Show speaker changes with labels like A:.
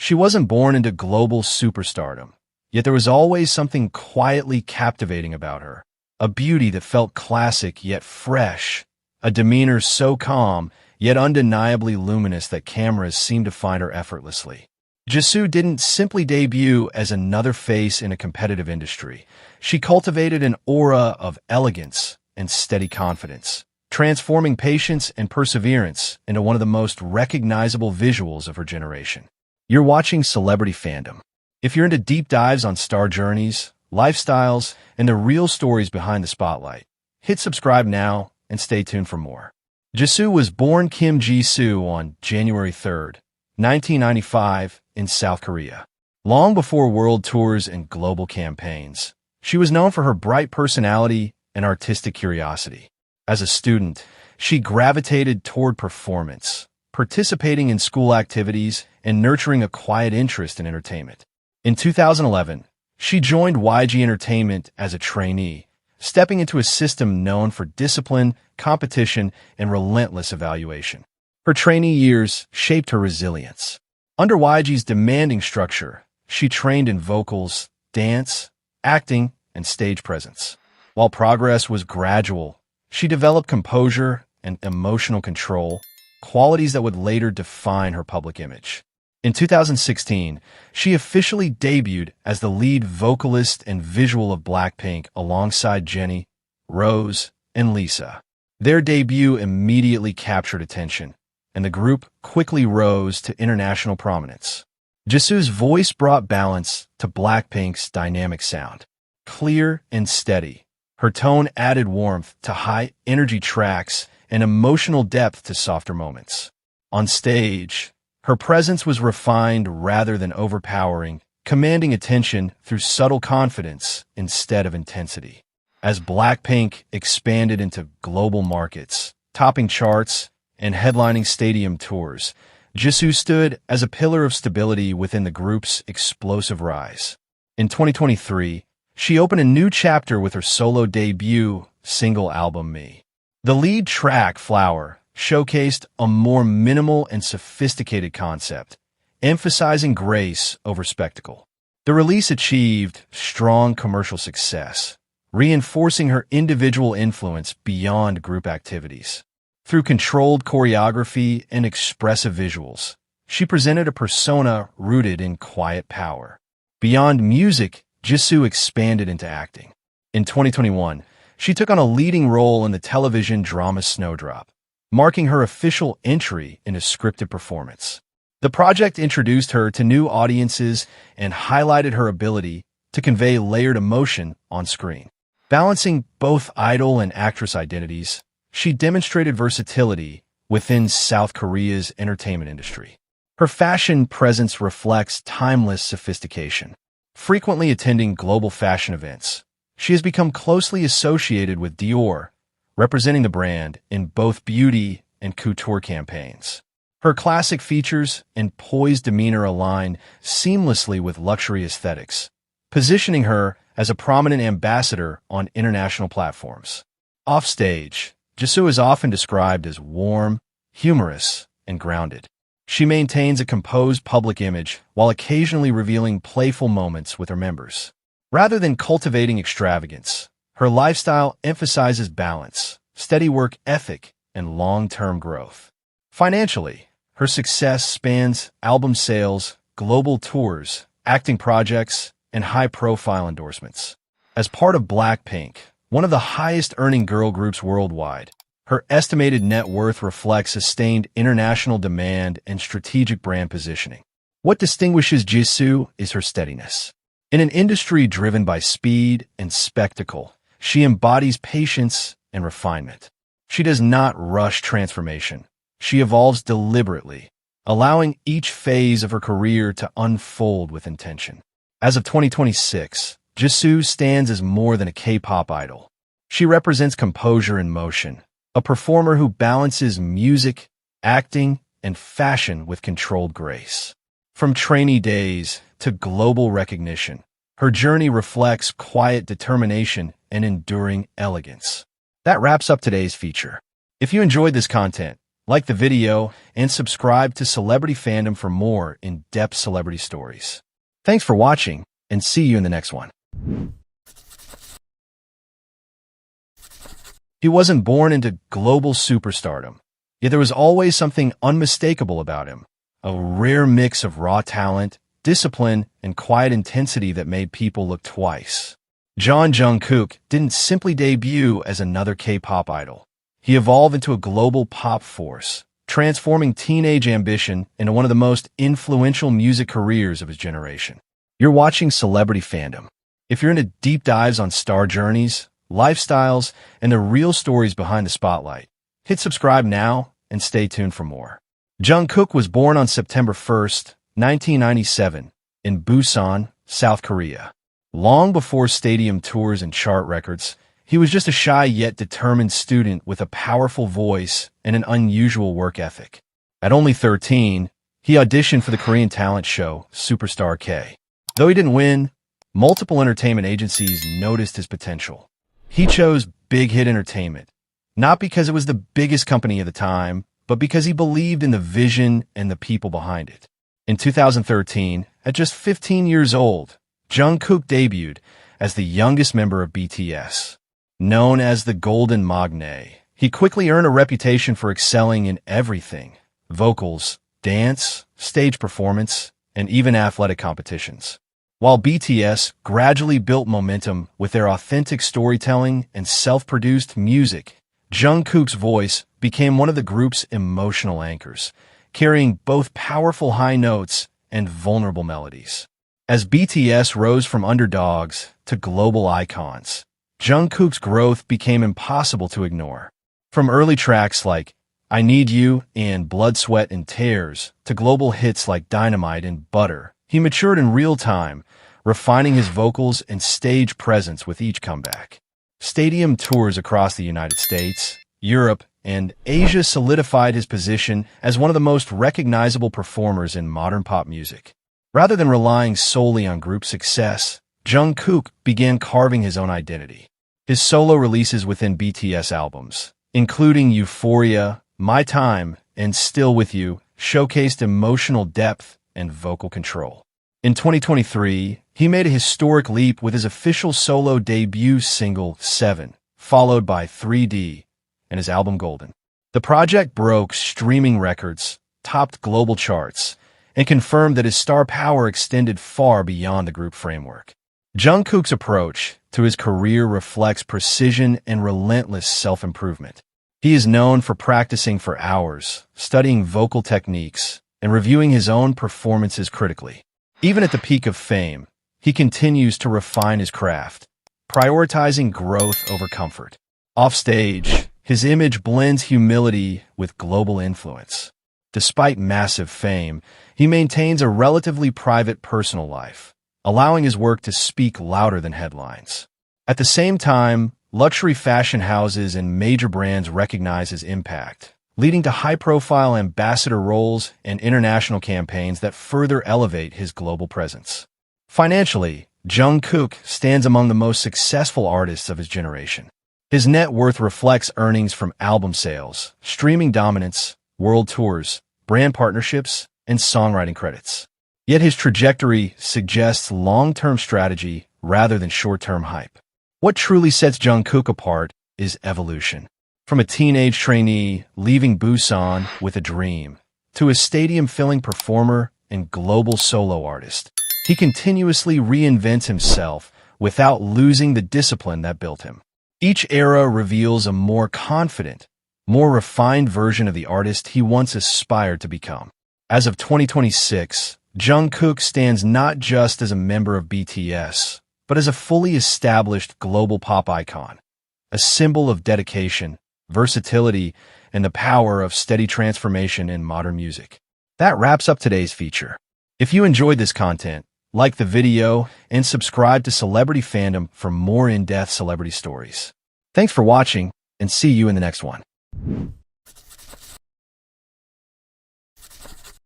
A: She wasn't born into global superstardom, yet there was always something quietly captivating about her. A beauty that felt classic yet fresh, a demeanor so calm yet undeniably luminous that cameras seemed to find her effortlessly. Jisoo didn't simply debut as another face in a competitive industry. She cultivated an aura of elegance and steady confidence, transforming patience and perseverance into one of the most recognizable visuals of her generation. You're watching CelebrityFandom. If you're into deep dives on star journeys, lifestyles, and the real stories behind the spotlight, hit subscribe now and stay tuned for more. Jisoo was born Team Jisoo on January 3rd, 1995, in South Korea. Long before world tours and global campaigns, she was known for her bright personality and artistic curiosity. As a student, she gravitated toward performance, participating in school activities and nurturing a quiet interest in entertainment. In 2011, she joined YG Entertainment as a trainee, stepping into a system known for discipline, competition, and relentless evaluation. Her trainee years shaped her resilience. Under YG's demanding structure, she trained in vocals, dance, acting, and stage presence. While progress was gradual, she developed composure and emotional control, qualities that would later define her public image. In 2016, she officially debuted as the lead vocalist and visual of BLACKPINK alongside Jennie, Rose, and Lisa. Their debut immediately captured attention, and the group quickly rose to international prominence. Jisoo's voice brought balance to BLACKPINK's dynamic sound. Clear and steady, her tone added warmth to high-energy tracks and emotional depth to softer moments. On stage, her presence was refined rather than overpowering, commanding attention through subtle confidence instead of intensity. As BLACKPINK expanded into global markets, topping charts, and headlining stadium tours, Jisoo stood as a pillar of stability within the group's explosive rise. In 2023, she opened a new chapter with her solo debut single album, Me. The lead track, Flower, showcased a more minimal and sophisticated concept, emphasizing grace over spectacle. The release achieved strong commercial success, reinforcing her individual influence beyond group activities. Through controlled choreography and expressive visuals, she presented a persona rooted in quiet power. Beyond music, Jisoo expanded into acting. In 2021, she took on a leading role in the television drama Snowdrop, marking her official entry into scripted performance. The project introduced her to new audiences and highlighted her ability to convey layered emotion on screen. Balancing both idol and actress identities, she demonstrated versatility within South Korea's entertainment industry. Her fashion presence reflects timeless sophistication. Frequently attending global fashion events, she has become closely associated with Dior, representing the brand in both beauty and couture campaigns. Her classic features and poised demeanor align seamlessly with luxury aesthetics, positioning her as a prominent ambassador on international platforms. Offstage, Jisoo is often described as warm, humorous, and grounded. She maintains a composed public image while occasionally revealing playful moments with her members. Rather than cultivating extravagance, her lifestyle emphasizes balance, steady work ethic, and long-term growth. Financially, her success spans album sales, global tours, acting projects, and high-profile endorsements. As part of BLACKPINK, one of the highest-earning girl groups worldwide, her estimated net worth reflects sustained international demand and strategic brand positioning. What distinguishes Jisoo is her steadiness. In an industry driven by speed and spectacle, she embodies patience and refinement. She does not rush transformation. She evolves deliberately, allowing each phase of her career to unfold with intention. As of 2026, Jisoo stands as more than a K-pop idol. She represents composure in motion, a performer who balances music, acting, and fashion with controlled grace. From trainee days to global recognition, her journey reflects quiet determination and enduring elegance. That wraps up today's feature. If you enjoyed this content, Like the video and subscribe to Celebrity Fandom for more in-depth celebrity stories. Thanks for watching, and see you in the next one. He wasn't born into global superstardom, yet there was always something unmistakable about him, a rare mix of raw talent, discipline, and quiet intensity that made people look twice. Jeon Jungkook didn't simply debut as another K-pop idol. He evolved into a global pop force, transforming teenage ambition into one of the most influential music careers of his generation. You're watching Celebrity Fandom. If you're into deep dives on star journeys, lifestyles, and the real stories behind the spotlight, hit subscribe now and stay tuned for more. Jungkook was born on September 1st, 1997, in Busan, South Korea. Long before stadium tours and chart records, he was just a shy yet determined student with a powerful voice and an unusual work ethic. At only 13, he auditioned for the Korean talent show Superstar K. Though he didn't win, multiple entertainment agencies noticed his potential. He chose Big Hit Entertainment, not because it was the biggest company of the time, but because he believed in the vision and the people behind it. In 2013, at just 15 years old, Jungkook debuted as the youngest member of BTS. Known as the Golden Maknae, he quickly earned a reputation for excelling in everything: vocals, dance, stage performance, and even athletic competitions. While BTS gradually built momentum with their authentic storytelling and self-produced music, Jungkook's voice became one of the group's emotional anchors, carrying both powerful high notes and vulnerable melodies. As BTS rose from underdogs to global icons, Jungkook's growth became impossible to ignore. From early tracks like I Need You and Blood, Sweat, and Tears to global hits like Dynamite and Butter, he matured in real time, refining his vocals and stage presence with each comeback. Stadium tours across the United States, Europe, and Asia solidified his position as one of the most recognizable performers in modern pop music. Rather than relying solely on group success, Jungkook began carving his own identity. His solo releases within BTS albums, including Euphoria, My Time, and Still With You, showcased emotional depth and vocal control. In 2023, he made a historic leap with his official solo debut single, 7, followed by 3D, and his album Golden. The project broke streaming records, topped global charts, and confirmed that his star power extended far beyond the group framework. Jungkook's approach to his career reflects precision and relentless self-improvement. He is known for practicing for hours, studying vocal techniques, and reviewing his own performances critically. Even at the peak of fame, he continues to refine his craft, prioritizing growth over comfort. Offstage, his image blends humility with global influence. Despite massive fame, he maintains a relatively private personal life, allowing his work to speak louder than headlines. At the same time, luxury fashion houses and major brands recognize his impact, leading to high-profile ambassador roles and international campaigns that further elevate his global presence. Financially, Jungkook stands among the most successful artists of his generation. His net worth reflects earnings from album sales, streaming dominance, world tours, brand partnerships, and songwriting credits. Yet his trajectory suggests long-term strategy rather than short-term hype. What truly sets Jungkook apart is evolution. From a teenage trainee leaving Busan with a dream, to a stadium-filling performer and global solo artist, he continuously reinvents himself without losing the discipline that built him. Each era reveals a more confident, more refined version of the artist he once aspired to become. As of 2026, Jungkook stands not just as a member of BTS, but as a fully established global pop icon, a symbol of dedication, versatility, and the power of steady transformation in modern music. That wraps up today's feature. If you enjoyed this content, like the video and subscribe to Celebrity Fandom for more in-depth celebrity stories. Thanks for watching, and see you in the next one.